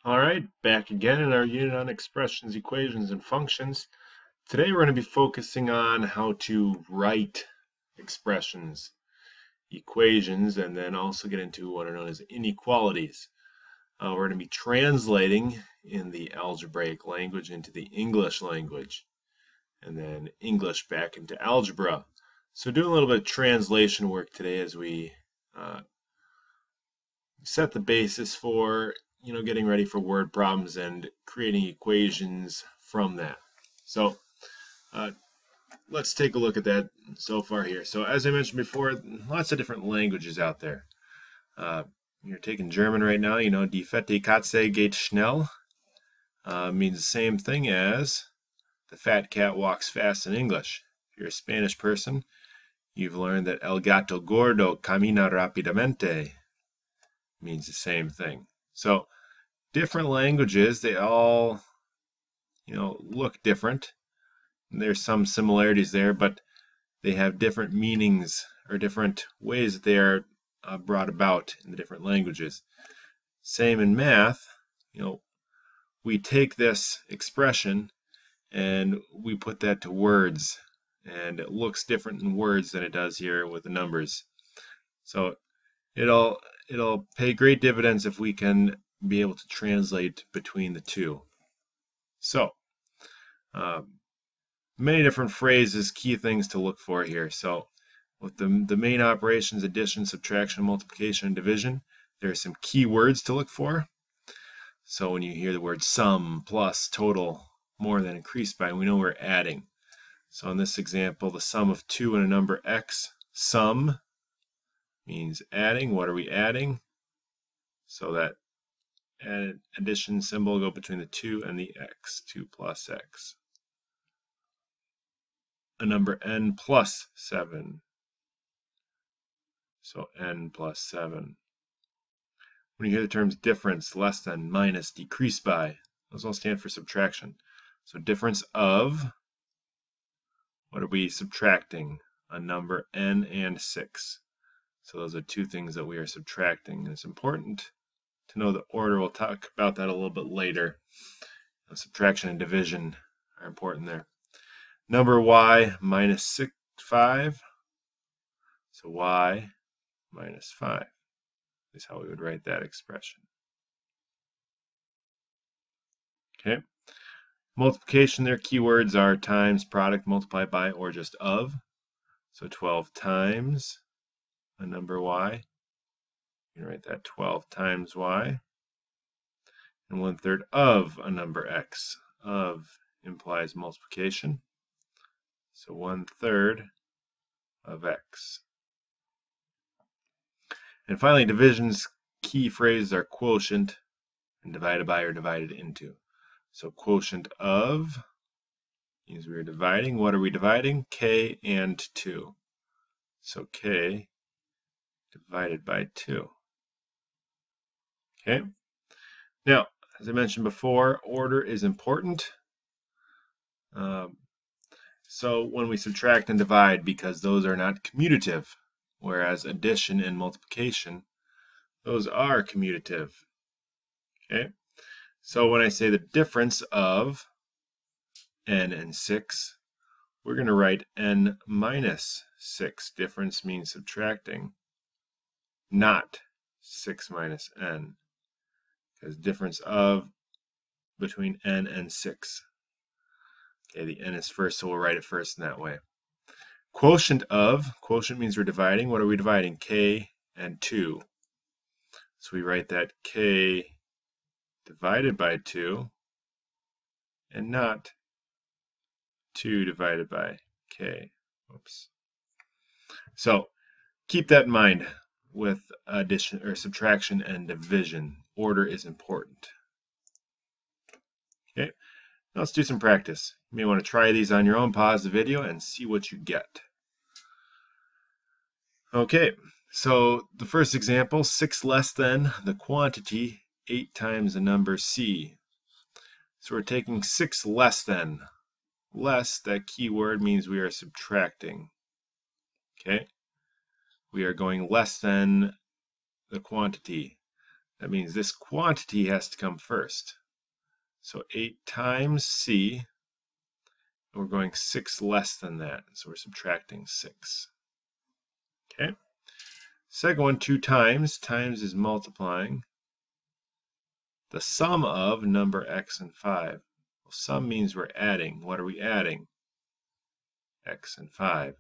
All right, back again in our unit on expressions, equations, and functions. Today we're going to be focusing on how to write expressions, equations, and then also get into what are known as inequalities. We're going to be translating in the algebraic language into the English language, and then English back into algebra. So doing a little bit of translation work today as we uh, set the basis for getting ready for word problems and creating equations from that. So uh, let's take a look at that so far here. So as I mentioned before, lots of different languages out there. You're taking German right now, Die fette Katze geht schnell means the same thing as the fat cat walks fast in English. If you're a Spanish person, you've learned that el gato gordo camina rápidamente means the same thing. So different languages, they all look different. There's some similarities there, but they have different meanings or different ways that they are brought about in the different languages. Same in math. We take this expression and we put that to words, and it looks different in words than it does here with the numbers. So it'll pay great dividends if we can be able to translate between the two. So many different phrases, key things to look for here. So with the main operations, addition, subtraction, multiplication, and division, there are some key words to look for. So when you hear the word sum, plus, total, more than, increased by, we know we're adding. So in this example, the sum of 2 and a number x, sum means adding. What are we adding? So that addition symbol will go between the 2 and the x, 2 plus x. A number n plus 7. So n plus 7. When you hear the terms difference, less than, minus, decrease by, those all stand for subtraction. So difference of, what are we subtracting? A number n and 6. So those are two things that we are subtracting. And it's important to know the order. We'll talk about that a little bit later. Subtraction and division are important there. Number y minus 5. So y minus 5 is how we would write that expression. Okay. Multiplication, their keywords are times, product, multiplied by, or just of. So 12 times a number y. You can write that 12 times y. And 1/3 of a number x. Of implies multiplication. So 1/3 of x. And finally, division's key phrases are quotient and divided by or divided into. So quotient of means we are dividing. What are we dividing? K and 2. So K divided by 2. Okay. Now, as I mentioned before, order is important. So when we subtract and divide, because those are not commutative, whereas addition and multiplication, those are commutative. Okay. So when I say the difference of n and 6, we're going to write n minus 6. Difference means subtracting, not 6 minus n, because difference of between n and 6. Okay, the n is first, so we'll write it first in that way. Quotient of, quotient means we're dividing. What are we dividing? K and 2. So we write that k divided by 2 and not 2 divided by k. Oops. So keep that in mind with addition or subtraction and division. Order is important. Okay, now let's do some practice. You may want to try these on your own, pause the video, and see what you get. Okay, so the first example, 6 less than the quantity 8 times the number c. So we're taking 6 less than. Less, that key word means we are subtracting. Okay, we are going less than the quantity. that means this quantity has to come first. So 8 times C, and we're going 6 less than that, so we're subtracting 6. Okay. Second one, 2 times. Times is multiplying the sum of number x and 5. Well, sum means we're adding. What are we adding? X and 5.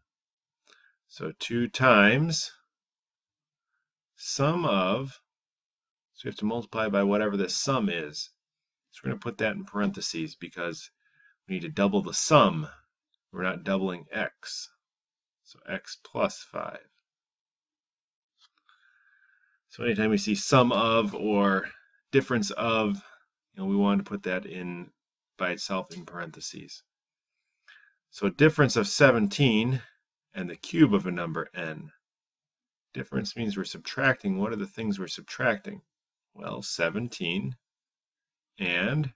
So 2 times sum of, so we have to multiply by whatever the sum is. So we're going to put that in parentheses because we need to double the sum. We're not doubling x. So x plus 5. So anytime we see sum of or difference of, we want to put that in by itself in parentheses. So difference of 17 and the cube of a number n. Difference means we're subtracting. What are the things we're subtracting? Well, 17 and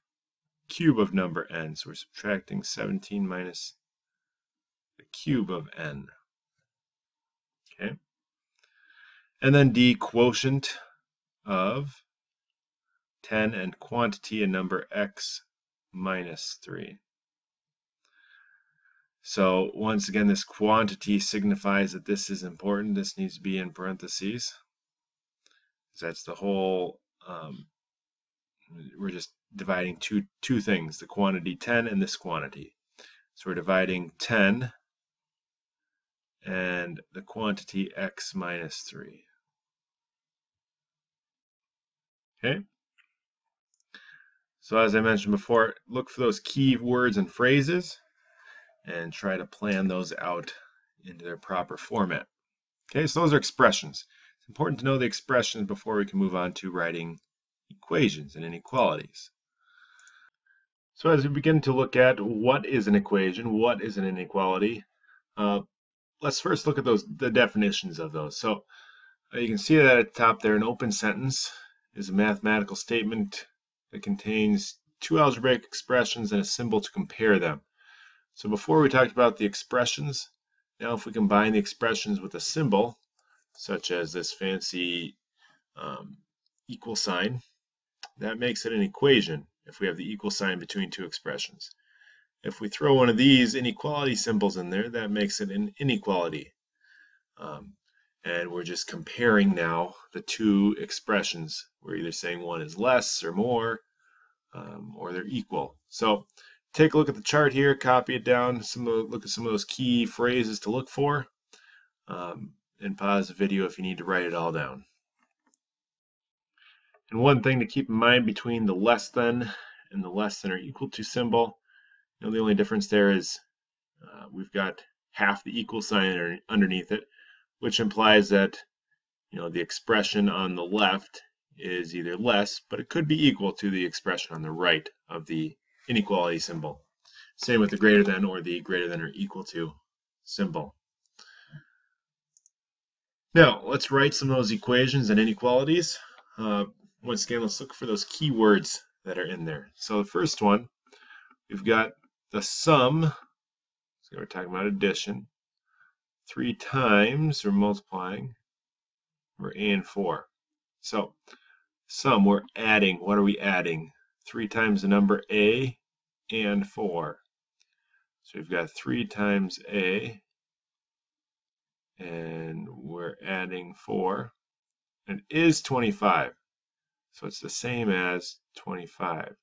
cube of number n. So we're subtracting 17 minus the cube of n. Okay. And then D, quotient of 10 and quantity and number x minus 3. So once again, this quantity signifies that this is important. This needs to be in parentheses. That's the whole, we're just dividing two things, the quantity 10 and this quantity. So we're dividing 10 and the quantity x minus 3. Okay? So as I mentioned before, look for those key words and phrases and try to plan those out into their proper format. Okay, so those are expressions. It's important to know the expressions before we can move on to writing equations and inequalities. So as we begin to look at what is an equation, what is an inequality, let's first look at the definitions of those. So you can see that at the top there, an open sentence is a mathematical statement that contains two algebraic expressions and a symbol to compare them. So before we talked about the expressions, now if we combine the expressions with a symbol, such as this fancy equal sign, that makes it an equation if we have the equal sign between two expressions. If we throw one of these inequality symbols in there, that makes it an inequality. And we're just comparing now the two expressions. We're either saying one is less or more, or they're equal. So take a look at the chart here, copy it down, look at some of those key phrases to look for, and pause the video if you need to write it all down. And one thing to keep in mind between the less than and the less than or equal to symbol, the only difference there is we've got half the equal sign underneath it, which implies that the expression on the left is either less, but it could be equal to the expression on the right of the inequality symbol. Same with the greater than or the greater than or equal to symbol. Now, let's write some of those equations and inequalities. Once again, let's look for those keywords that are in there. So the first one, we've got the sum, so we're talking about addition, 3 times, we're multiplying, we're a and 4. So sum, we're adding, what are we adding? 3 times the number a and 4. So we've got 3 times a, and we're adding 4, and it is 25. So it's the same as 25.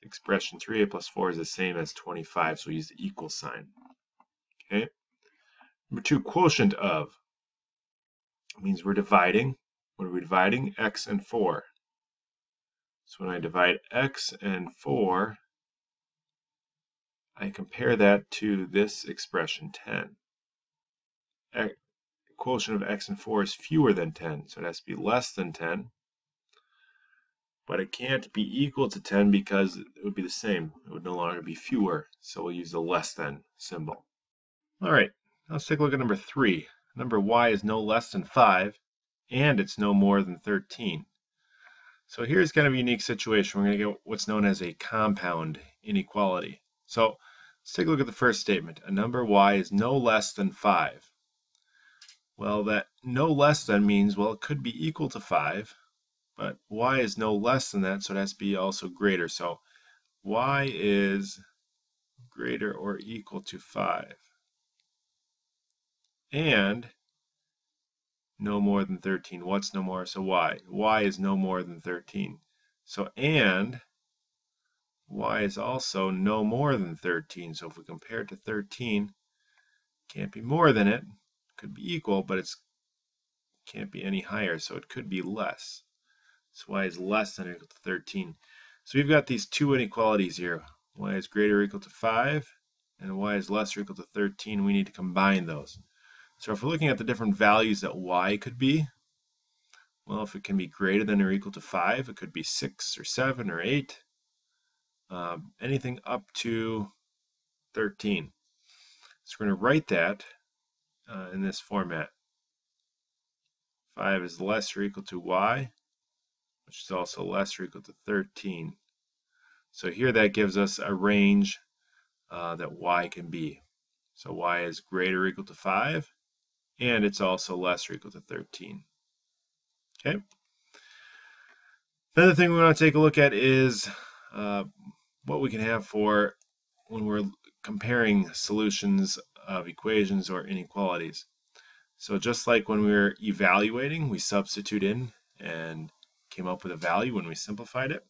Expression 3a plus 4 is the same as 25, so we use the equal sign. Okay. Number 2, quotient of. It means we're dividing. What are we dividing? X and 4. So when I divide x and 4, I compare that to this expression 10. Quotient of x and 4 is fewer than 10, so it has to be less than 10. But it can't be equal to 10 because it would be the same. It would no longer be fewer, so we'll use the less than symbol. All right, let's take a look at number 3. Number y is no less than 5, and it's no more than 13. So here's kind of a unique situation. We're going to get what's known as a compound inequality. So let's take a look at the first statement. A number y is no less than 5. Well, that no less than means, well, it could be equal to 5, but y is no less than that, so it has to be also greater. So y is greater or equal to 5 and no more than 13. What's no more? So y. Y is no more than 13. So and y is also no more than 13. So if we compare it to 13, can't be more than it. Could be equal, but it's can't be any higher, so it could be less. So y is less than or equal to 13. So we've got these two inequalities here. Y is greater or equal to 5, and y is less or equal to 13. We need to combine those. So if we're looking at the different values that y could be, well, if it can be greater than or equal to 5, it could be 6 or 7 or 8, anything up to 13. So we're going to write that in this format. 5 is less or equal to y, which is also less or equal to 13. So here that gives us a range that y can be. So y is greater or equal to 5, and it's also less or equal to 13. Okay. Another thing we want to take a look at is what we can have for when we're comparing solutions of equations or inequalities. So just like when we were evaluating, we substitute in and came up with a value when we simplified it.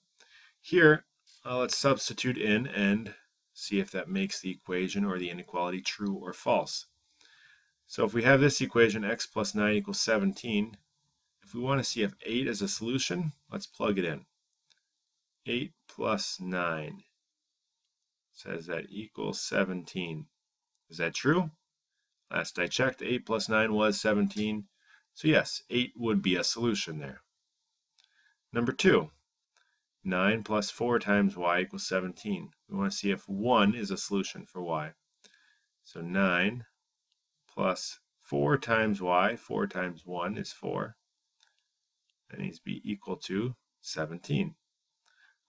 Here, let's substitute in and see if that makes the equation or the inequality true or false. So if we have this equation, x plus 9 equals 17, if we want to see if 8 is a solution, let's plug it in. 8 plus 9 says that equals 17. Is that true? Last I checked, 8 plus 9 was 17. So yes, 8 would be a solution there. Number 2, 9 plus 4 times y equals 17. We want to see if 1 is a solution for y. So 9 plus 4 times y, 4 times 1 is 4. That needs to be equal to 17.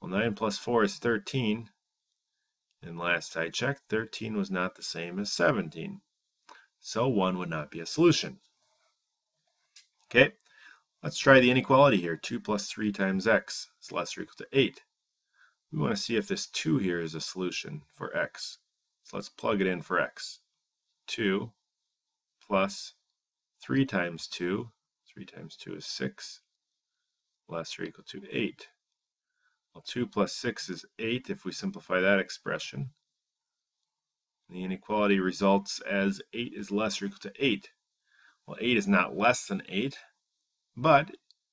Well, 9 plus 4 is 13. And last I checked, 13 was not the same as 17. So 1 would not be a solution. Okay, let's try the inequality here. 2 plus 3 times x is less or equal to 8. We want to see if this 2 here is a solution for x. So let's plug it in for x. 2 plus 3 times 2, 3 times 2 is 6, less or equal to 8. Well, 2 plus 6 is 8 if we simplify that expression. The inequality results as 8 is less or equal to 8. Well, 8 is not less than 8, but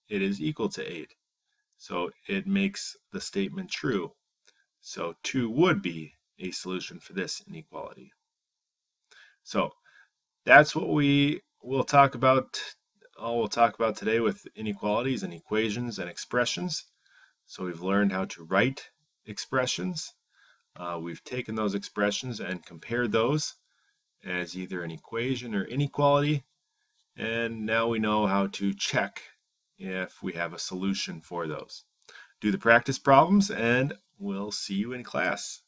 it is equal to 8. So it makes the statement true. So 2 would be a solution for this inequality. So that's what we will talk about. All we'll talk about today with inequalities and equations and expressions. So we've learned how to write expressions. We've taken those expressions and compared those as either an equation or inequality. And now we know how to check if we have a solution for those. Do the practice problems, and we'll see you in class.